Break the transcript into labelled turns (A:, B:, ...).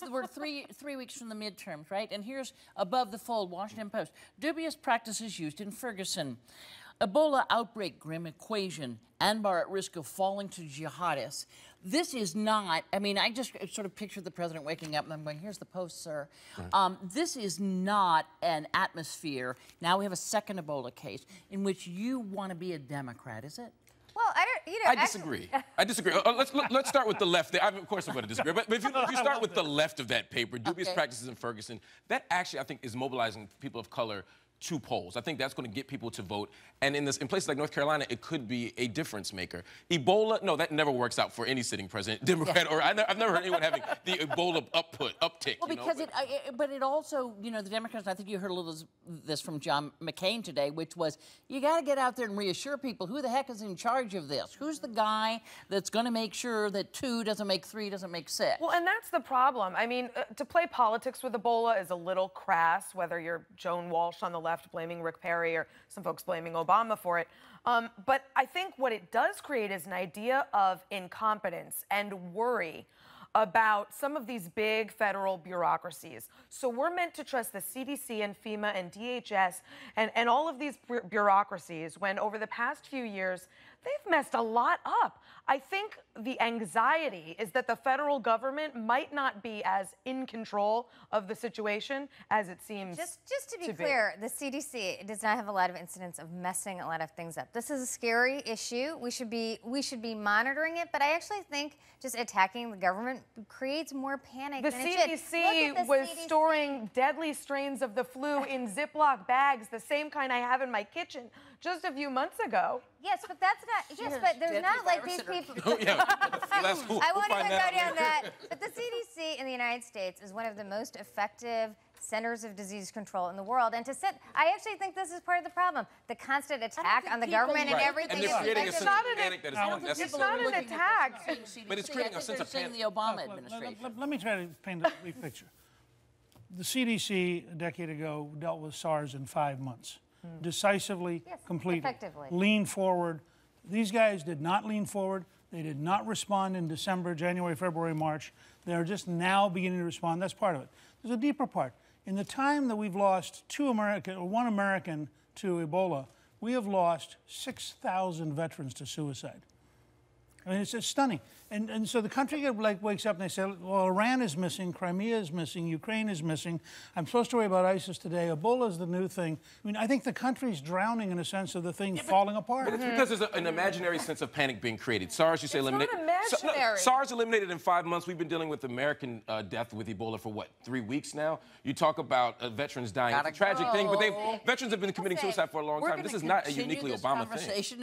A: We're three weeks from the midterms, right? And here's above the fold, Washington Post. Dubious practices used in Ferguson. Ebola outbreak grim equation. Anbar at risk of falling to jihadists. This is not, I mean, I just sort of pictured the president waking up and I'm going, here's the Post, sir. Right. This is not an atmosphere. Now we have a second Ebola case in which you want to be a Democrat, is it?
B: Well,
C: I disagree. I disagree. Let's start with the left. Of course I'm going to disagree. But if you start with the left of that paper, dubious practices in Ferguson, that actually, I think, is mobilizing people of color to polls. I think that's going to get people to vote. And in places like North Carolina, it could be a difference maker. Ebola, no, that never works out for any sitting president, Democrat, or I've never heard anyone having the Ebola uptick.
A: Well, because but it also, you know, the Democrats, I think you heard a little of this from John McCain today, which was, you got to get out there and reassure people, who the heck is in charge of this? Who's the guy that's going to make sure that 2 doesn't make 3, doesn't make 6?
D: Well, and that's the problem. I mean, to play politics with Ebola is a little crass, whether you're Joan Walsh on the left blaming Rick Perry or some folks blaming Obama for it. But I think what it does create is an idea of incompetence and worry about some of these big federal bureaucracies. So we're meant to trust the CDC and FEMA and DHS and all of these bureaucracies when over the past few years, they've messed a lot up. I think the anxiety is that the federal government might not be as in control of the situation as it seems.
B: Just to be clear, the CDC does not have a lot of incidents of messing a lot of things up. This is a scary issue. We should be monitoring it, but I actually think just attacking the government creates more panic.
D: The CDC was storing deadly strains of the flu in Ziploc bags, the same kind I have in my kitchen, just a few months ago.
B: Yes, but that's not. Yes, but there's not like these people.
C: Oh, yeah. That's cool.
B: I won't even go down that. But the CDC in the United States is one of the most effective centers of disease control in the world. And I actually think this is part of the problem. The constant attack on the government and everything.
C: And they're creating a sense of panic that is unnecessary.
D: It's not an attack.
C: But it's creating a sense of panic.
A: The Obama administration.
E: Let me try to paint a brief picture. The CDC a decade ago dealt with SARS in 5 months. Decisively, completely,
B: effectively.
E: Lean forward. These guys did not lean forward. They did not respond in December, January, February, March. They're just now beginning to respond. That's part of it. There's a deeper part. In the time that we've lost one American to Ebola, we have lost 6,000 veterans to suicide. I mean, it's just stunning. And so the country wakes up and they say, well, Iran is missing, Crimea is missing, Ukraine is missing. I'm supposed to worry about ISIS today. Ebola is the new thing. I mean, I think the country's drowning in a sense of the thing falling apart.
C: But it's because there's an imaginary sense of panic being created. SARS, you say, eliminated.
D: It's not imaginary.
C: SARS eliminated in 5 months. We've been dealing with American death with Ebola for, what, 3 weeks now? You talk about veterans dying. It's a tragic thing, but veterans have been committing suicide for a long time. This is not a uniquely Obama thing.